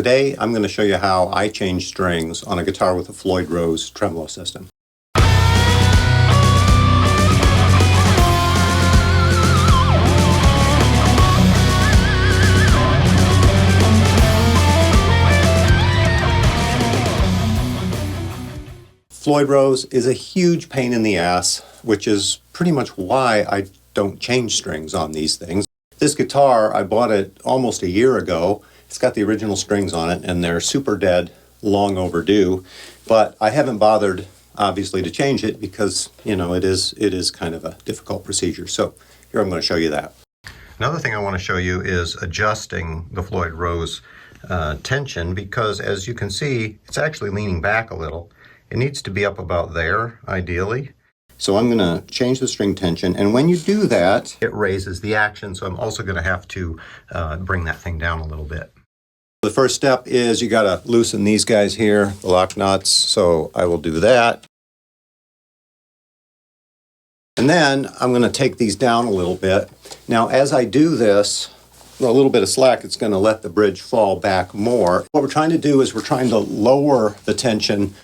Today I'm going to show you how I change strings on a guitar with a Floyd Rose tremolo system. Floyd Rose is a huge pain in the ass, which is pretty much why I don't change strings on these things. This guitar, I bought it almost a year ago. It's got the original strings on it and they're super dead, long overdue, but I haven't bothered obviously to change it because, you know, it is kind of a difficult procedure. So here I'm going to show you that. Another thing I want to show you is adjusting the Floyd Rose tension, because as you can see, it's actually leaning back a little. It needs to be up about there, ideally. So I'm going to change the string tension, and when you do that, it raises the action, so I'm also going to have to bring that thing down a little bit. The first step is you got to loosen these guys here, the lock nuts, so I will do that. And then I'm going to take these down a little bit. Now as I do this, a little bit of slack, it's going to let the bridge fall back more. What we're trying to do is we're trying to lower the tension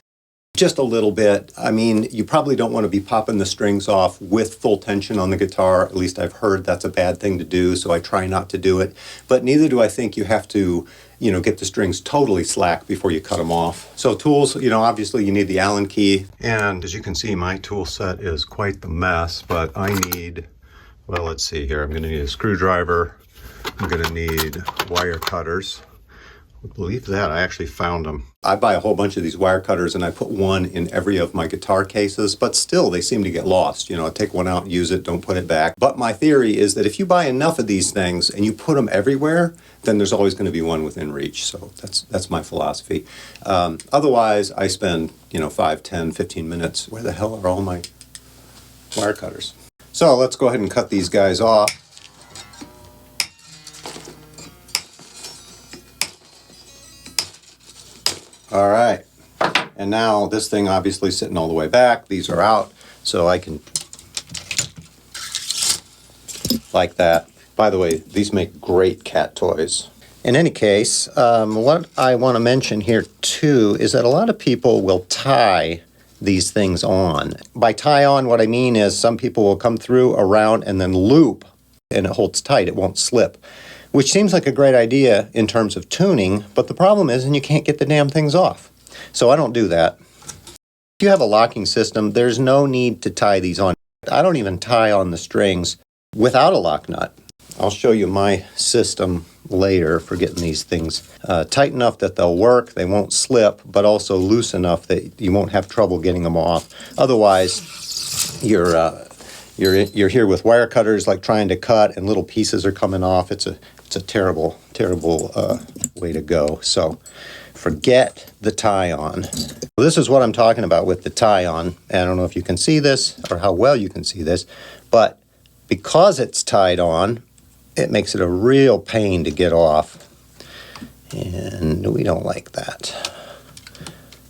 just a little bit. I mean, you probably don't want to be popping the strings off with full tension on the guitar. At least I've heard that's a bad thing to do, so I try not to do it. But neither do I think you have to, you know, get the strings totally slack before you cut them off. So tools, you know, obviously you need the Allen key. And as you can see, my tool set is quite the mess, but I need, well, let's see here. I'm going to need a screwdriver. I'm going to need wire cutters. Believe that, I actually found them. I buy a whole bunch of these wire cutters and I put one in every of my guitar cases, but still they seem to get lost. You know, I take one out, use it, don't put it back. But my theory is that if you buy enough of these things and you put them everywhere, then there's always going to be one within reach. So that's my philosophy. Otherwise, I spend, you know, 5, 10, 15 minutes. Where the hell are all my wire cutters? So let's go ahead and cut these guys off. All right, and now this thing obviously sitting all the way back. These are out, so I can, like that. By the way, these make great cat toys. In any case, what I want to mention here too is that a lot of people will tie these things on. By tie on, what I mean is some people will come through, around, and then loop, and it holds tight, it won't slip. Which seems like a great idea in terms of tuning, but the problem is, and you can't get the damn things off. So I don't do that. If you have a locking system, there's no need to tie these on. I don't even tie on the strings without a lock nut. I'll show you my system later for getting these things tight enough that they'll work, they won't slip, but also loose enough that you won't have trouble getting them off. Otherwise, you're here with wire cutters, like trying to cut, and little pieces are coming off. It's a terrible, terrible way to go. So forget the tie-on. Well, this is what I'm talking about with the tie-on. I don't know if you can see this or how well you can see this, but because it's tied on, it makes it a real pain to get off. And we don't like that.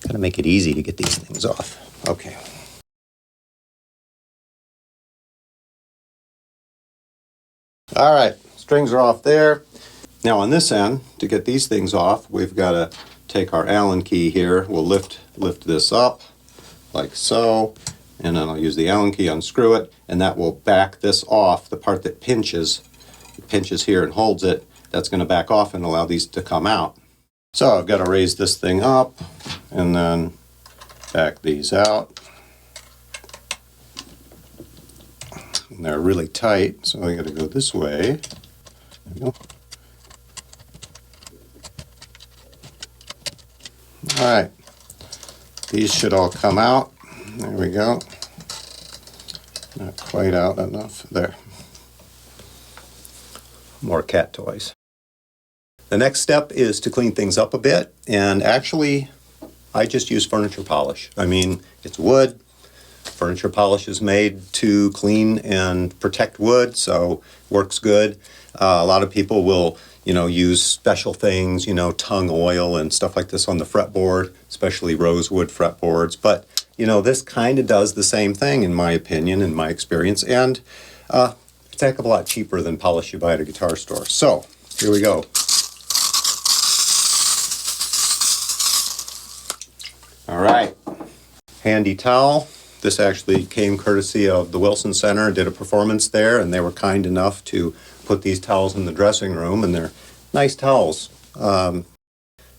Gotta make it easy to get these things off. Okay. All right, strings are off there. Now on this end, to get these things off, we've got to take our Allen key here. We'll lift this up like so, and then I'll use the Allen key, unscrew it, and that will back this off. The part that pinches, it pinches here and holds it, that's going to back off and allow these to come out. So I've got to raise this thing up and then back these out. And they're really tight, so I got to go this way. There we go. All right, these should all come out. There we go. Not quite out enough. There. More cat toys. The next step is to clean things up a bit, and actually, I just use furniture polish. I mean, it's wood. Furniture polish is made to clean and protect wood, so works good. A lot of people will, you know, use special things, you know, tung oil and stuff like this on the fretboard, especially rosewood fretboards. But, you know, this kind of does the same thing, in my opinion, in my experience, and it's a heck of a lot cheaper than polish you buy at a guitar store. So, here we go. handy towel. This actually came courtesy of the Wilson Center, did a performance there, and they were kind enough to put these towels in the dressing room, and they're nice towels.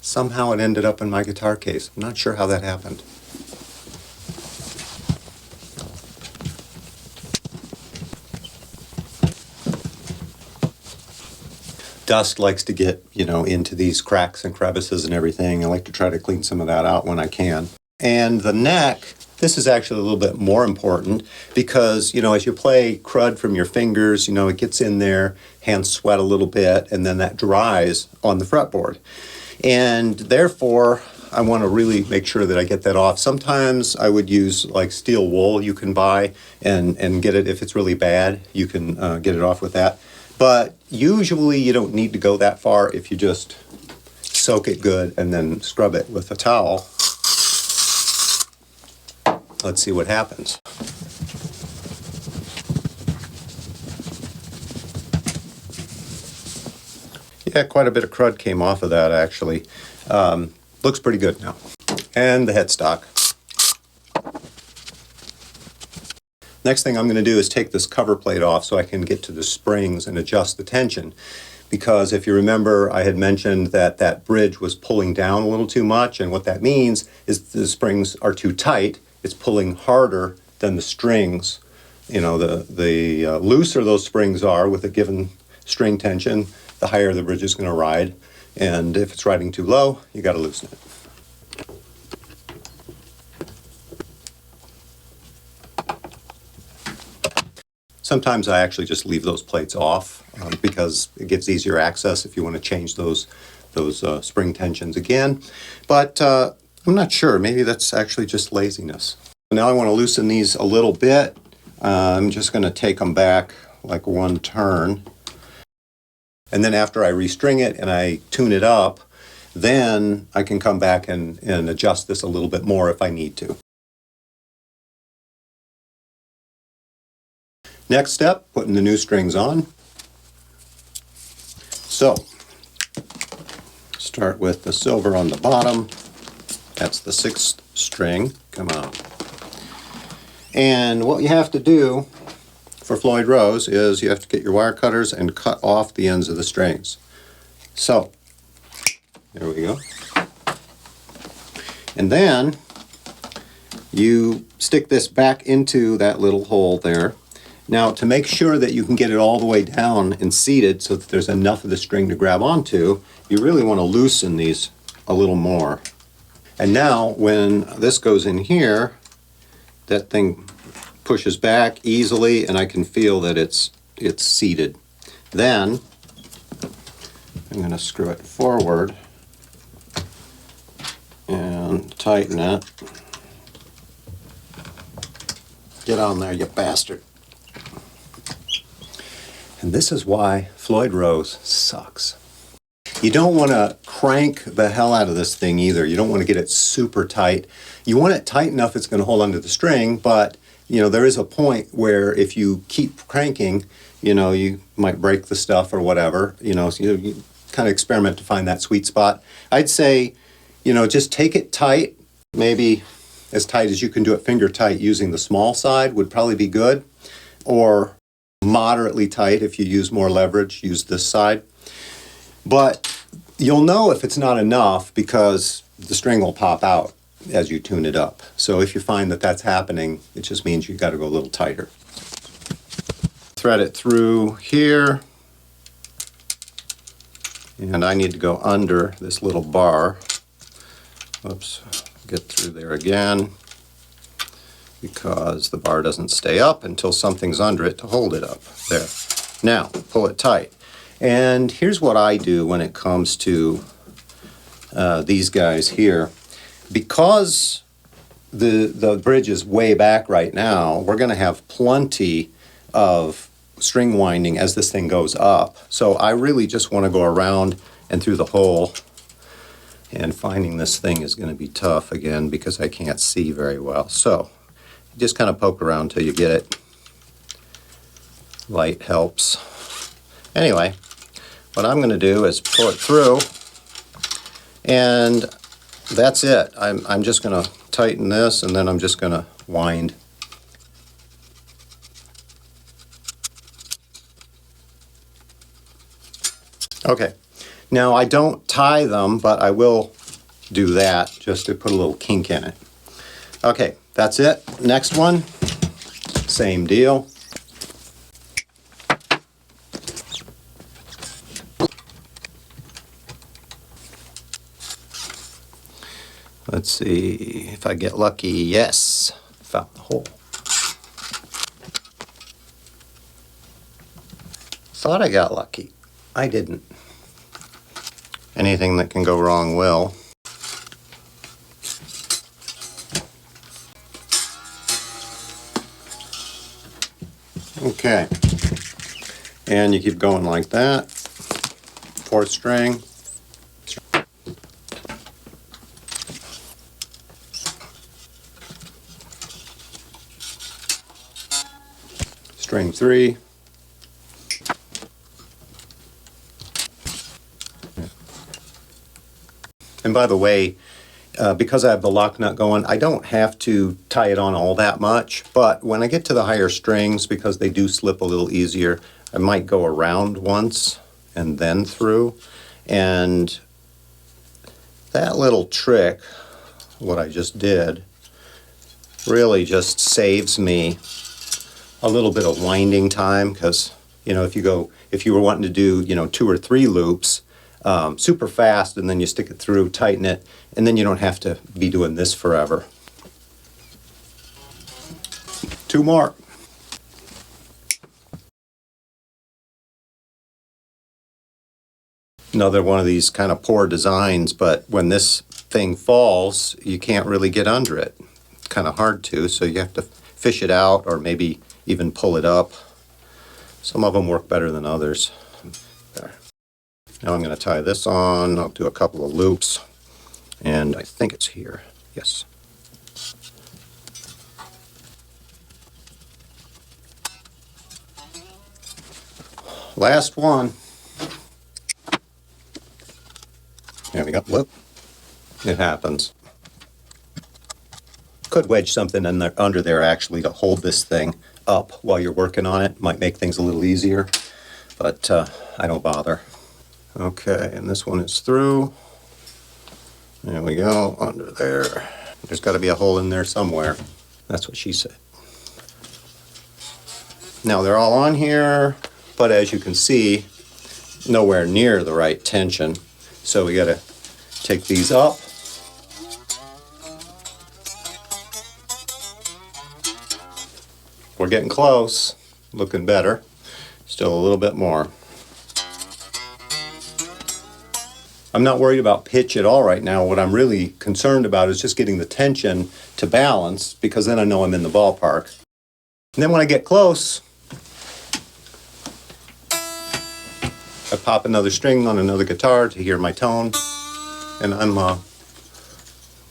Somehow it ended up in my guitar case. I'm not sure how that happened. Dust likes to get, into these cracks and crevices and everything. I like to try to clean some of that out when I can. And the neck, this is actually a little bit more important because, as you play crud from your fingers, it gets in there, hands sweat a little bit, and then that dries on the fretboard. And therefore, I want to really make sure that I get that off. Sometimes I would use like steel wool you can buy and get it, if it's really bad, you can get it off with that. But usually you don't need to go that far if you just soak it good and then scrub it with a towel. Let's see what happens. Yeah, quite a bit of crud came off of that actually. Looks pretty good now. And the headstock. Next thing I'm going to do is take this cover plate off so I can get to the springs and adjust the tension. Because if you remember, I had mentioned that that bridge was pulling down a little too much, and what that means is the springs are too tight. It's pulling harder than the strings. The looser those springs are with a given string tension, the higher the bridge is going to ride. And if it's riding too low, you got to loosen it. Sometimes I actually just leave those plates off because it gives easier access if you want to change those spring tensions again. But I'm not sure. Maybe that's actually just laziness. Now I want to loosen these a little bit. I'm just going to take them back like one turn. And then after I restring it and I tune it up, then I can come back and adjust this a little bit more if I need to. Next step, putting the new strings on. So, start with the silver on the bottom. That's the 6th string. Come on. And what you have to do for Floyd Rose is you have to get your wire cutters and cut off the ends of the strings. So, there we go. And then you stick this back into that little hole there. Now, to make sure that you can get it all the way down and seated so that there's enough of the string to grab onto, you really want to loosen these a little more. And now, when this goes in here, that thing pushes back easily, and I can feel that it's seated. Then, I'm going to screw it forward and tighten it. Get on there, you bastard. And this is why Floyd Rose sucks. You don't want to crank the hell out of this thing either. You don't want to get it super tight. You want it tight enough it's going to hold onto the string, but there is a point where if you keep cranking, you might break the stuff or whatever. So you kind of experiment to find that sweet spot. I'd say, just take it tight, maybe as tight as you can do it, finger tight, using the small side would probably be good. Or moderately tight if you use more leverage, use this side. But you'll know if it's not enough because the string will pop out as you tune it up. So if you find that that's happening, it just means you got to go a little tighter. Thread it through here. And I need to go under this little bar. Oops, get through there again, because the bar doesn't stay up until something's under it to hold it up. There. Now, pull it tight. And here's what I do when it comes to these guys here. Because the bridge is way back right now, we're going to have plenty of string winding as this thing goes up. So I really just want to go around and through the hole. And finding this thing is going to be tough again because I can't see very well. So just kind of poke around till you get it. Light helps. Anyway, what I'm going to do is pull it through, and that's it. I'm just going to tighten this, and then I'm just going to wind. Okay, now I don't tie them, but I will do that just to put a little kink in it. Okay, that's it. Next one, same deal. Let's see if I get lucky. Yes, found the hole. Thought I got lucky. I didn't. Anything that can go wrong will. Okay, and you keep going like that. Fourth string. String 3. And by the way, because I have the lock nut going, I don't have to tie it on all that much, but when I get to the higher strings, because they do slip a little easier, I might go around once and then through. And that little trick, what I just did, really just saves me a little bit of winding time, because if you were wanting to do 2 or 3 loops super fast, and then you stick it through, tighten it, and then you don't have to be doing this forever. 2 more. Another one of these kind of poor designs, but when this thing falls, you can't really get under it. It's kind of hard to, so you have to fish it out, or maybe even pull it up. Some of them work better than others. There. Now I'm going to tie this on. I'll do a couple of loops, and I think it's here. Yes. Last one. There we go. Whoop. It happens. Could wedge something in there, under there actually, to hold this thing up while you're working on it. Might make things a little easier, but I don't bother. Okay, and this one is through. There we go, under there. There's got to be a hole in there somewhere. That's what she said. Now they're all on here, but as you can see, nowhere near the right tension. So we got to take these up. We're getting close, looking better. Still a little bit more. I'm not worried about pitch at all right now. What I'm really concerned about is just getting the tension to balance, because then I know I'm in the ballpark. And then when I get close, I pop another string on another guitar to hear my tone, and I'm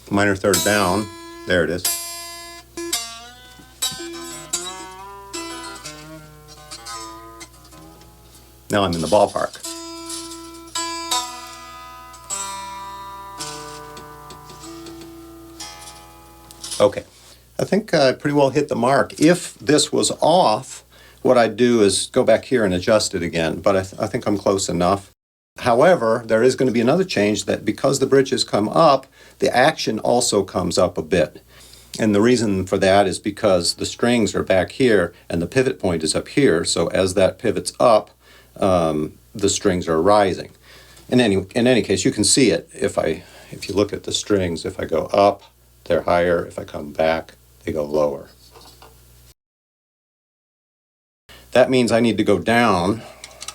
minor third down. There it is. Now I'm in the ballpark. Okay, I think I pretty well hit the mark. If this was off, what I'd do is go back here and adjust it again, but I think I'm close enough. However, there is going to be another change, that because the bridges come up, the action also comes up a bit. And the reason for that is because the strings are back here and the pivot point is up here, so as that pivots up, the strings are rising. In any case, you can see it if you look at the strings. If I go up, they're higher. If I come back, they go lower. That means I need to go down,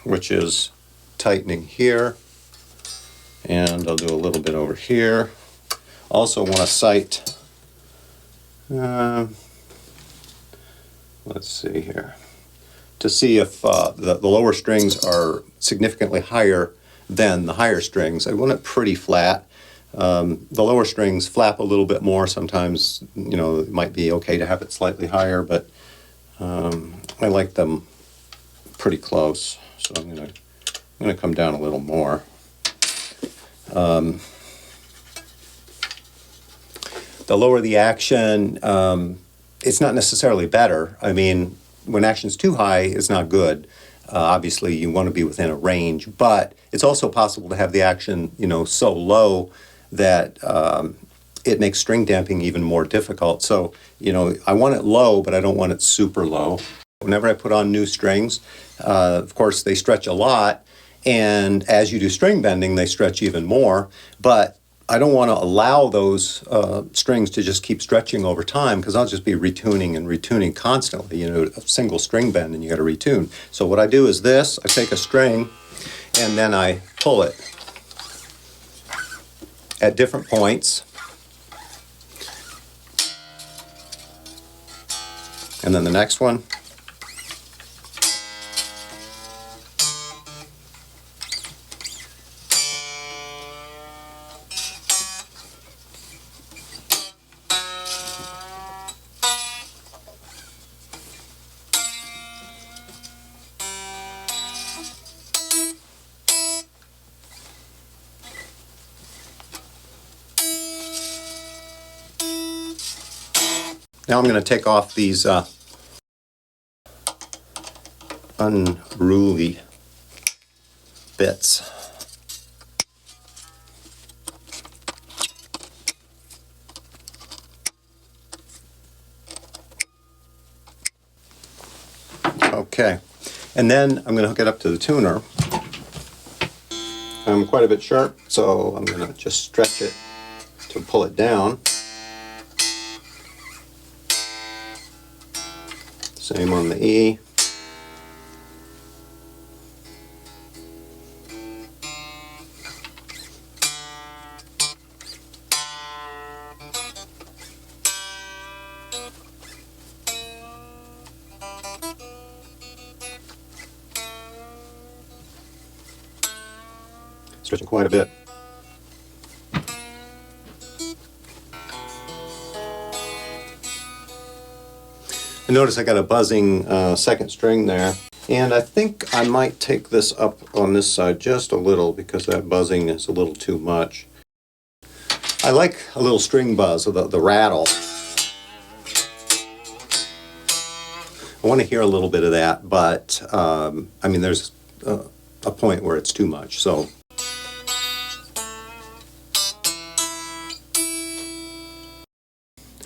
which is tightening here, and I'll do a little bit over here. Also want to sight, let's see here, to see if the lower strings are significantly higher than the higher strings. I want it pretty flat. The lower strings flap a little bit more. Sometimes, it might be okay to have it slightly higher, but I like them pretty close. So I'm gonna come down a little more. The lower the action, it's not necessarily better. I mean, when action's too high, it's not good. Obviously, you want to be within a range, but it's also possible to have the action, so low that it makes string damping even more difficult. So, I want it low, but I don't want it super low. Whenever I put on new strings, of course, they stretch a lot, and as you do string bending, they stretch even more, but I don't want to allow those strings to just keep stretching over time, because I'll just be retuning and retuning constantly. A single string bend and you got to retune. So what I do is this: I take a string and then I pull it at different points, and then the next one. Now I'm going to take off these unruly bits. Okay, and then I'm going to hook it up to the tuner. I'm quite a bit sharp, so I'm going to just stretch it to pull it down. Same on the E. Stretching quite a bit. Notice I got a buzzing second string there, and I think I might take this up on this side just a little, because that buzzing is a little too much. I like a little string buzz, or the rattle. I want to hear a little bit of that, but I mean, there's a point where it's too much. So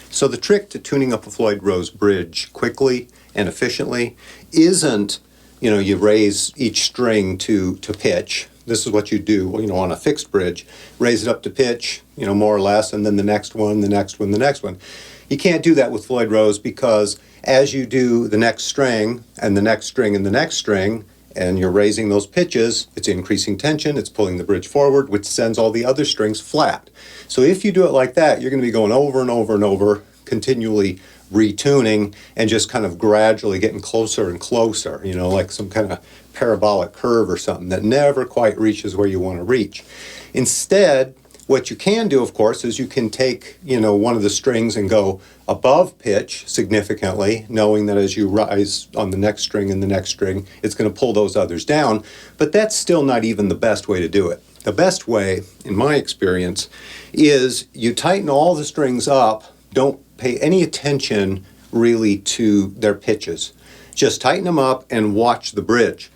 So the trick to tuning up a Floyd Rose bridge quickly and efficiently isn't, you raise each string to pitch. This is what you do, on a fixed bridge. Raise it up to pitch, more or less, and then the next one, the next one, the next one. You can't do that with Floyd Rose, because as you do the next string and the next string and the next string, and you're raising those pitches, it's increasing tension, it's pulling the bridge forward, which sends all the other strings flat. So if you do it like that, you're going to be going over and over and over, continually retuning, and just kind of gradually getting closer and closer, like some kind of parabolic curve or something that never quite reaches where you want to reach. Instead, what you can do, of course, is you can take, one of the strings and go above pitch significantly, knowing that as you rise on the next string and the next string, it's going to pull those others down. But that's still not even the best way to do it. The best way, in my experience, is you tighten all the strings up. Don't pay any attention really to their pitches. Just tighten them up and watch the bridge.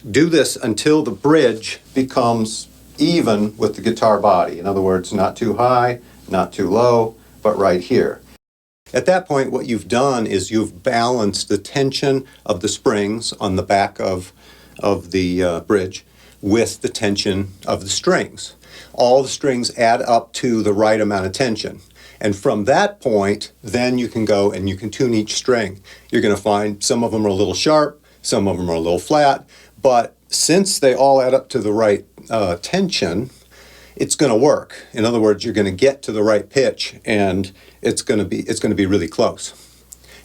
Do this until the bridge becomes even with the guitar body. In other words, not too high, not too low, but right here. At that point, what you've done is you've balanced the tension of the springs on the back of the bridge with the tension of the strings. All the strings add up to the right amount of tension. And from that point, then you can go and you can tune each string. You're going to find some of them are a little sharp, some of them are a little flat, but since they all add up to the right tension, it's going to work. In other words, you're going to get to the right pitch, and it's going to be really close.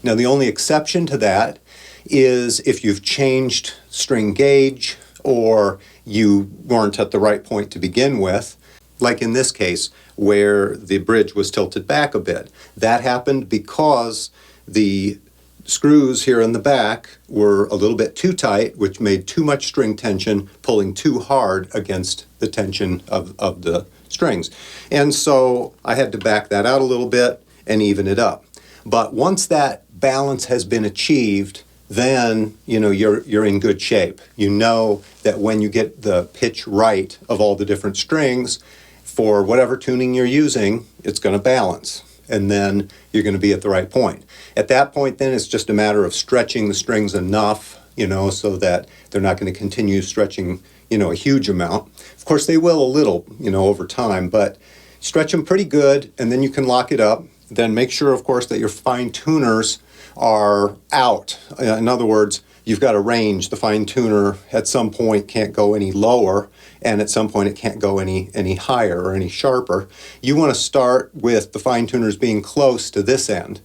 Now, the only exception to that is if you've changed string gauge or you weren't at the right point to begin with, like in this case where the bridge was tilted back a bit. That happened because the screws here in the back were a little bit too tight, which made too much string tension, pulling too hard against the tension of the strings. And so I had to back that out a little bit, and even it up. But once that balance has been achieved, then you're in good shape. You know that when you get the pitch right of all the different strings, for whatever tuning you're using, it's going to balance, and then you're going to be at the right point. At that point, then it's just a matter of stretching the strings enough, so that they're not going to continue stretching, a huge amount. Of course, they will a little, over time, but stretch them pretty good, and then you can lock it up. Then make sure, of course, that your fine tuners are out. In other words, you've got a range. The fine tuner at some point can't go any lower, and at some point it can't go any higher or any sharper. You want to start with the fine tuners being close to this end,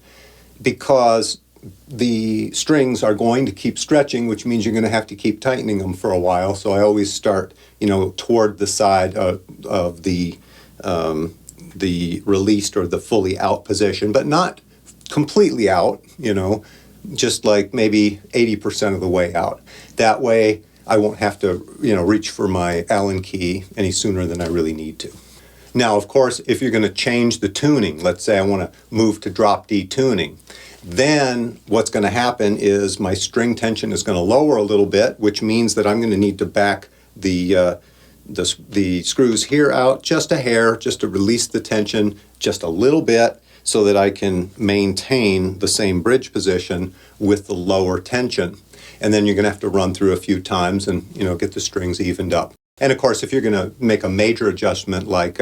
because the strings are going to keep stretching, which means you're going to have to keep tightening them for a while. So I always start, toward the side of the released or the fully out position, but not completely out, just like maybe 80% of the way out. That way I won't have to, reach for my Allen key any sooner than I really need to. Now, of course, if you're going to change the tuning, let's say I want to move to drop D tuning, then what's going to happen is my string tension is going to lower a little bit, which means that I'm going to need to back the screws here out just a hair, just to release the tension just a little bit, so that I can maintain the same bridge position with the lower tension. And then you're going to have to run through a few times and get the strings evened up. And of course, if you're going to make a major adjustment like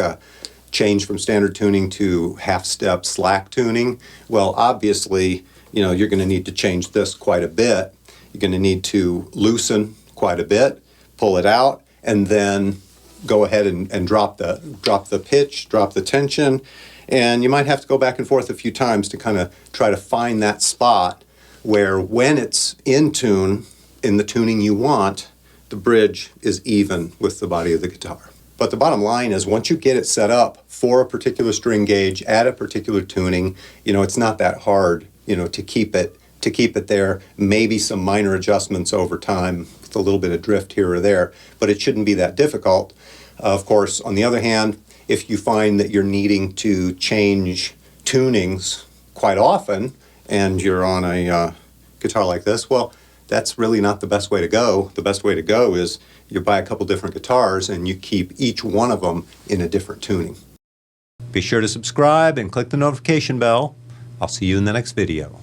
change from standard tuning to half-step slack tuning, well, obviously, you're going to need to change this quite a bit. You're going to need to loosen quite a bit, pull it out, and then go ahead and drop the pitch, drop the tension, and you might have to go back and forth a few times to kind of try to find that spot where, when it's in tune, in the tuning you want, the bridge is even with the body of the guitar. But the bottom line is, once you get it set up for a particular string gauge at a particular tuning, it's not that hard, to keep it there. Maybe some minor adjustments over time with a little bit of drift here or there, but it shouldn't be that difficult. Of course, on the other hand, if you find that you're needing to change tunings quite often and you're on a guitar like this, well, that's really not the best way to go. The best way to go is you buy a couple different guitars and you keep each one of them in a different tuning. Be sure to subscribe and click the notification bell. I'll see you in the next video.